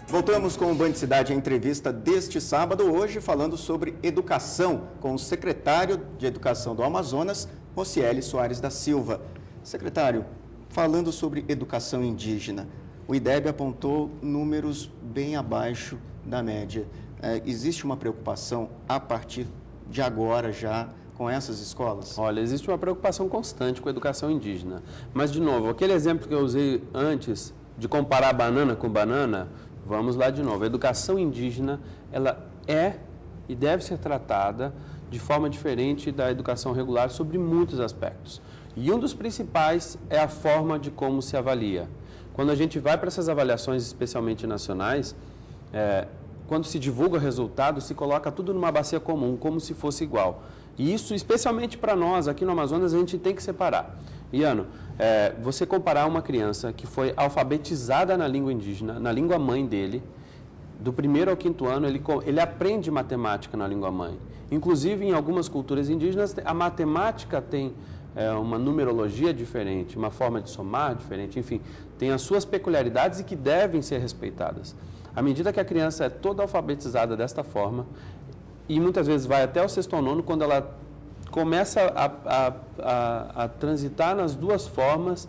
Voltamos com o Band Cidade, a entrevista deste sábado, hoje falando sobre educação, com o secretário de Educação do Amazonas, Rocieli Soares da Silva. Secretário, falando sobre educação indígena, o IDEB apontou números bem abaixo da média. Existe uma preocupação a partir de agora já com essas escolas? Olha, existe uma preocupação constante com a educação indígena. Mas, de novo, aquele exemplo que eu usei antes de comparar banana com banana, vamos lá de novo. A educação indígena, ela é e deve ser tratada de forma diferente da educação regular sobre muitos aspectos. E um dos principais é a forma de como se avalia. Quando a gente vai para essas avaliações, especialmente nacionais, quando se divulga o resultado, se coloca tudo numa bacia comum, como se fosse igual. E isso, especialmente para nós, aqui no Amazonas, a gente tem que separar. Iano, você comparar uma criança que foi alfabetizada na língua indígena, na língua mãe dele, do 1º ao 5º ano, ele aprende matemática na língua mãe. Inclusive, em algumas culturas indígenas, a matemática tem uma numerologia diferente, uma forma de somar diferente, enfim, tem as suas peculiaridades e que devem ser respeitadas. À medida que a criança é toda alfabetizada desta forma, e muitas vezes vai até o 6º ao 9º, quando ela começa a transitar nas duas formas,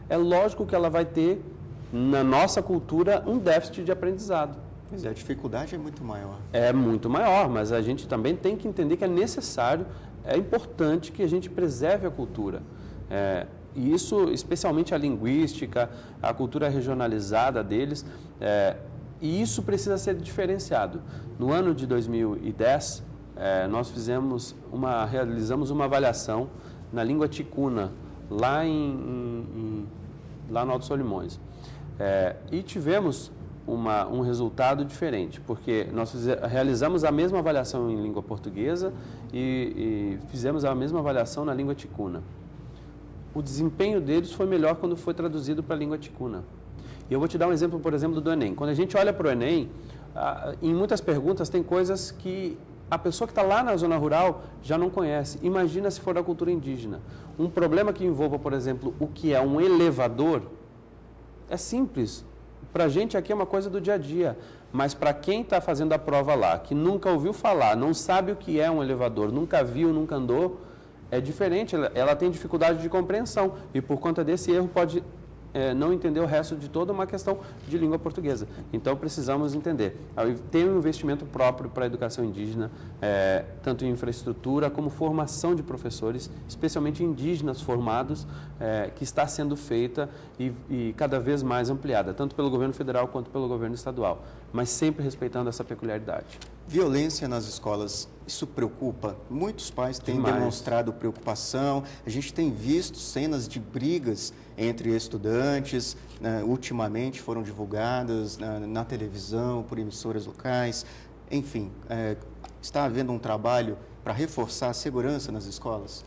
é lógico que ela vai ter, na nossa cultura, um déficit de aprendizado. Mas a dificuldade é muito maior. É muito maior, mas a gente também tem que entender que é necessário, é importante que a gente preserve a cultura. E isso, especialmente a linguística, a cultura regionalizada deles, e isso precisa ser diferenciado. No ano de 2010, nós realizamos uma avaliação na língua ticuna, lá no Alto Solimões. E tivemos um resultado diferente, porque nós realizamos a mesma avaliação em língua portuguesa e fizemos a mesma avaliação na língua ticuna. O desempenho deles foi melhor quando foi traduzido para a língua ticuna. E eu vou te dar um exemplo, por exemplo, do Enem. Quando a gente olha para o Enem, em muitas perguntas tem coisas que a pessoa que está lá na zona rural já não conhece. Imagina se for da cultura indígena. Um problema que envolva, por exemplo, o que é um elevador, é simples. Para a gente aqui é uma coisa do dia a dia, mas para quem está fazendo a prova lá, que nunca ouviu falar, não sabe o que é um elevador, nunca viu, nunca andou, é diferente, ela tem dificuldade de compreensão e por conta desse erro pode não entender o resto de toda uma questão de língua portuguesa. Então, precisamos entender. Tem um investimento próprio para a educação indígena, tanto em infraestrutura como formação de professores, especialmente indígenas formados, que está sendo feita e cada vez mais ampliada, tanto pelo governo federal quanto pelo governo estadual, mas sempre respeitando essa peculiaridade. Violência nas escolas, isso preocupa? Muitos pais têm demonstrado preocupação, a gente tem visto cenas de brigas entre estudantes, ultimamente foram divulgadas na televisão, por emissoras locais, enfim, está havendo um trabalho para reforçar a segurança nas escolas?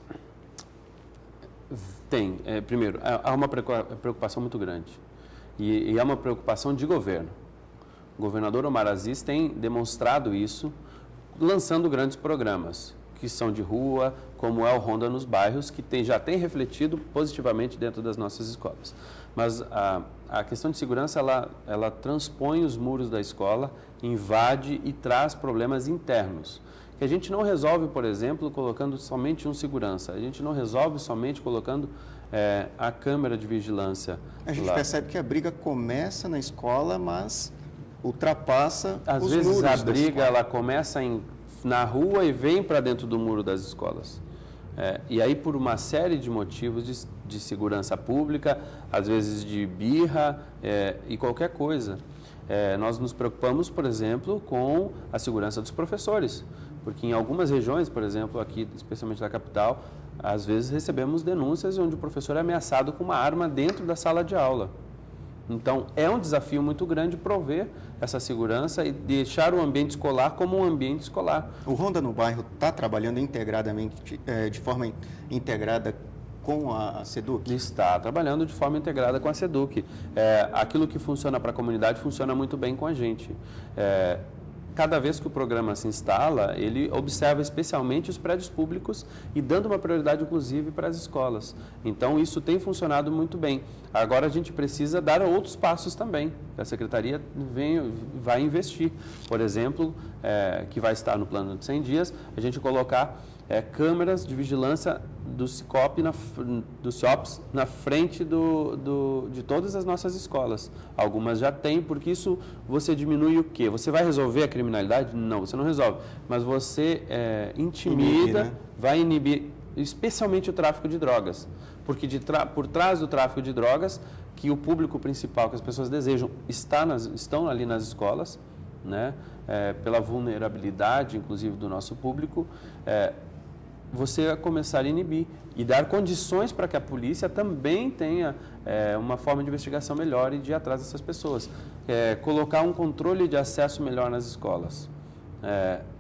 Tem. Primeiro, há uma preocupação muito grande e é uma preocupação de governo. O governador Omar Aziz tem demonstrado isso, lançando grandes programas, que são de rua, como é o Ronda nos Bairros, que já tem refletido positivamente dentro das nossas escolas. Mas a questão de segurança, ela transpõe os muros da escola, invade e traz problemas internos, que a gente não resolve, por exemplo, colocando somente um segurança, a gente não resolve somente colocando a câmera de vigilância. A gente percebe que a briga começa na escola, mas ultrapassa às os vezes muros a briga ela começa na rua e vem para dentro do muro das escolas. E aí por uma série de motivos de segurança pública, às vezes de birra e qualquer coisa. Nós nos preocupamos, por exemplo, com a segurança dos professores, porque em algumas regiões, por exemplo, aqui, especialmente na capital, às vezes recebemos denúncias onde o professor é ameaçado com uma arma dentro da sala de aula. Então, é um desafio muito grande prover essa segurança e deixar o ambiente escolar como um ambiente escolar. O Ronda no Bairro está trabalhando integradamente, de forma integrada com a SEDUC? Está trabalhando de forma integrada com a SEDUC. Aquilo que funciona para a comunidade funciona muito bem com a gente. cada vez que o programa se instala, ele observa especialmente os prédios públicos e dando uma prioridade, inclusive, para as escolas. Então, isso tem funcionado muito bem. Agora, a gente precisa dar outros passos também. A Secretaria vai investir. Por exemplo, que vai estar no plano de 100 dias, a gente colocar câmeras de vigilância do CIOPS na frente de todas as nossas escolas. Algumas já têm, porque isso você diminui o quê? Você vai resolver a criminalidade? Não, você não resolve. Mas você intimida, né? Vai inibir especialmente o tráfico de drogas. Porque por trás do tráfico de drogas, que o público principal que as pessoas desejam estão ali nas escolas, né? Pela vulnerabilidade, inclusive, do nosso público, você começar a inibir e dar condições para que a polícia também tenha uma forma de investigação melhor e de ir atrás dessas pessoas. Colocar um controle de acesso melhor nas escolas.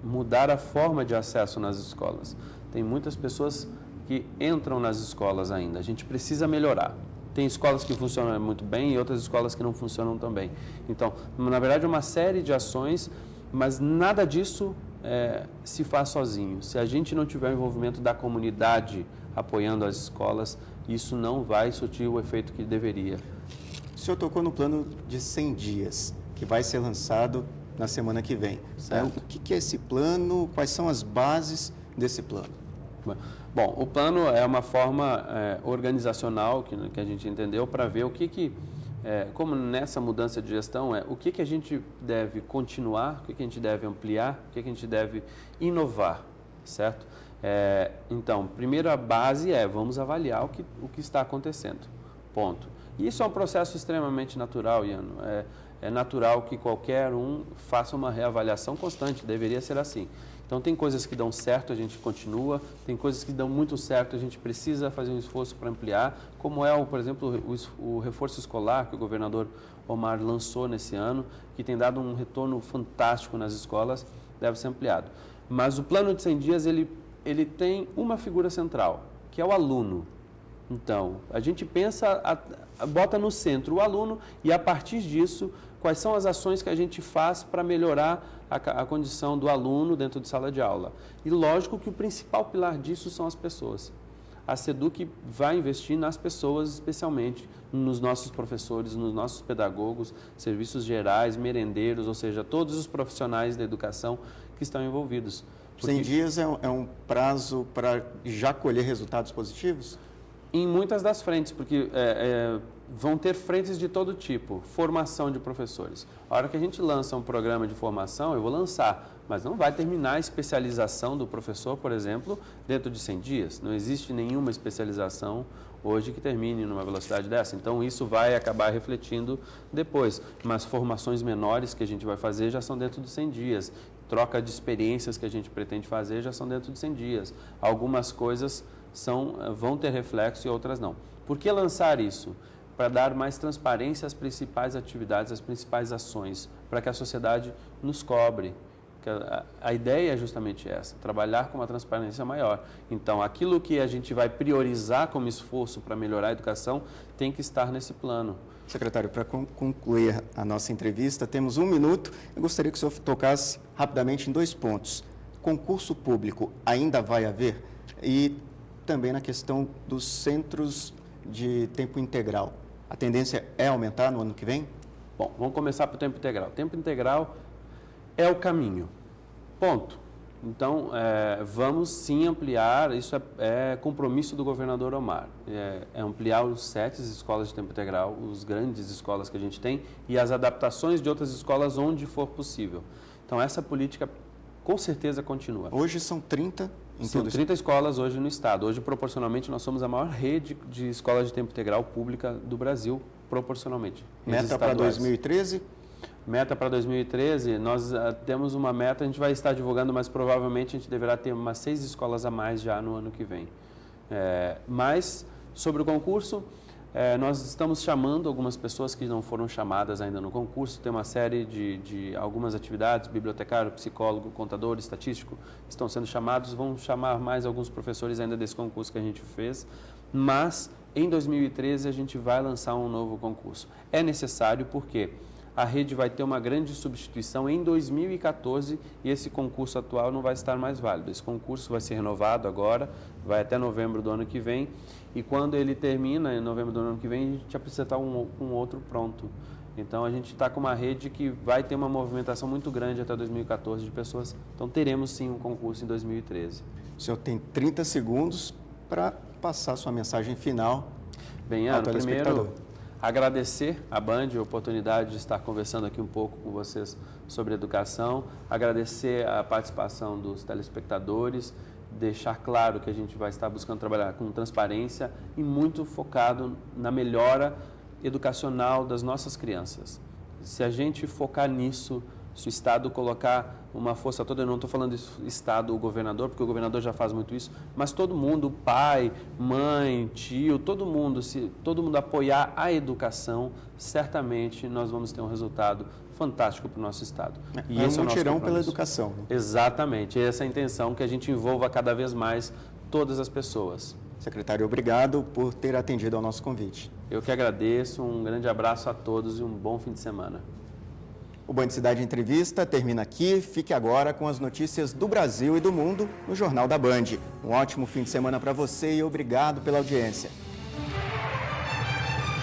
Mudar a forma de acesso nas escolas. Tem muitas pessoas que entram nas escolas ainda. A gente precisa melhorar. Tem escolas que funcionam muito bem e outras escolas que não funcionam tão bem. Então, na verdade, é uma série de ações, mas nada disso se faz sozinho. Se a gente não tiver o envolvimento da comunidade apoiando as escolas, isso não vai surtir o efeito que deveria. O senhor tocou no plano de 100 dias, que vai ser lançado na semana que vem. O que é esse plano? Quais são as bases desse plano? Bom, o plano é uma forma organizacional que a gente entendeu para ver como nessa mudança de gestão, o que a gente deve continuar, o que a gente deve ampliar, o que a gente deve inovar, certo? Então, primeiro a base vamos avaliar o que está acontecendo, ponto. E isso é um processo extremamente natural, Iano. É natural que qualquer um faça uma reavaliação constante, deveria ser assim. Então, tem coisas que dão certo, a gente continua, tem coisas que dão muito certo, a gente precisa fazer um esforço para ampliar, como por exemplo, o reforço escolar que o governador Omar lançou nesse ano, que tem dado um retorno fantástico nas escolas, deve ser ampliado. Mas o plano de 100 dias, ele tem uma figura central, que é o aluno. Então, a gente bota no centro o aluno e, a partir disso, quais são as ações que a gente faz para melhorar a condição do aluno dentro de sala de aula. E lógico que o principal pilar disso são as pessoas. A SEDUC vai investir nas pessoas, especialmente nos nossos professores, nos nossos pedagogos, serviços gerais, merendeiros, ou seja, todos os profissionais da educação que estão envolvidos. 100 dias é um prazo para já colher resultados positivos? Em muitas das frentes, porque vão ter frentes de todo tipo, formação de professores. A hora que a gente lança um programa de formação, eu vou lançar, mas não vai terminar a especialização do professor, por exemplo, dentro de 100 dias. Não existe nenhuma especialização hoje que termine numa velocidade dessa. Então, isso vai acabar refletindo depois. Mas formações menores que a gente vai fazer já são dentro de 100 dias. Troca de experiências que a gente pretende fazer já são dentro de 100 dias. Algumas coisas vão ter reflexo e outras não. Por que lançar isso? Para dar mais transparência às principais atividades, às principais ações, para que a sociedade nos cobre. A ideia é justamente essa, trabalhar com uma transparência maior. Então, aquilo que a gente vai priorizar como esforço para melhorar a educação tem que estar nesse plano. Secretário, para concluir a nossa entrevista, temos 1 minuto. Eu gostaria que o senhor tocasse rapidamente em 2 pontos. Concurso público ainda vai haver? E também na questão dos centros de tempo integral. A tendência é aumentar no ano que vem? Bom, vamos começar pelo tempo integral. Tempo integral é o caminho. Ponto. Então, vamos sim ampliar, isso é compromisso do governador Omar, ampliar os 7 escolas de tempo integral, as grandes escolas que a gente tem e as adaptações de outras escolas onde for possível. Então, essa política com certeza continua. Hoje são 30 em São 30 escolas hoje no estado. Hoje, proporcionalmente, nós somos a maior rede de escolas de tempo integral pública do Brasil, proporcionalmente. Meta para 2013? Meta para 2013, nós temos uma meta, a gente vai estar divulgando, mas provavelmente a gente deverá ter umas 6 escolas a mais já no ano que vem. Mas, sobre o concurso, nós estamos chamando algumas pessoas que não foram chamadas ainda no concurso, tem uma série de algumas atividades, bibliotecário, psicólogo, contador, estatístico, estão sendo chamados, vão chamar mais alguns professores ainda desse concurso que a gente fez, mas em 2013 a gente vai lançar um novo concurso. É necessário porque a rede vai ter uma grande substituição em 2014 e esse concurso atual não vai estar mais válido. Esse concurso vai ser renovado agora, vai até novembro do ano que vem, e quando ele termina, em novembro do ano que vem, a gente já precisa estar um outro pronto. Então, a gente está com uma rede que vai ter uma movimentação muito grande até 2014 de pessoas. Então, teremos sim um concurso em 2013. O senhor tem 30 segundos para passar sua mensagem final Bem, ao Ana, telespectador. primeiro, agradecer à Band a oportunidade de estar conversando aqui um pouco com vocês sobre educação, agradecer a participação dos telespectadores, deixar claro que a gente vai estar buscando trabalhar com transparência e muito focado na melhora educacional das nossas crianças. Se a gente focar nisso, se o Estado colocar uma força toda, eu não estou falando do Estado, o governador, porque o governador já faz muito isso, mas todo mundo, pai, mãe, tio, todo mundo, se todo mundo apoiar a educação, certamente nós vamos ter um resultado fantástico para o nosso Estado. E esse é um mutirão pela educação. Né? Exatamente, essa é a intenção, que a gente envolva cada vez mais todas as pessoas. Secretário, obrigado por ter atendido ao nosso convite. Eu que agradeço, um grande abraço a todos e um bom fim de semana. O Band Cidade Entrevista termina aqui. Fique agora com as notícias do Brasil e do mundo no Jornal da Band. Um ótimo fim de semana para você e obrigado pela audiência.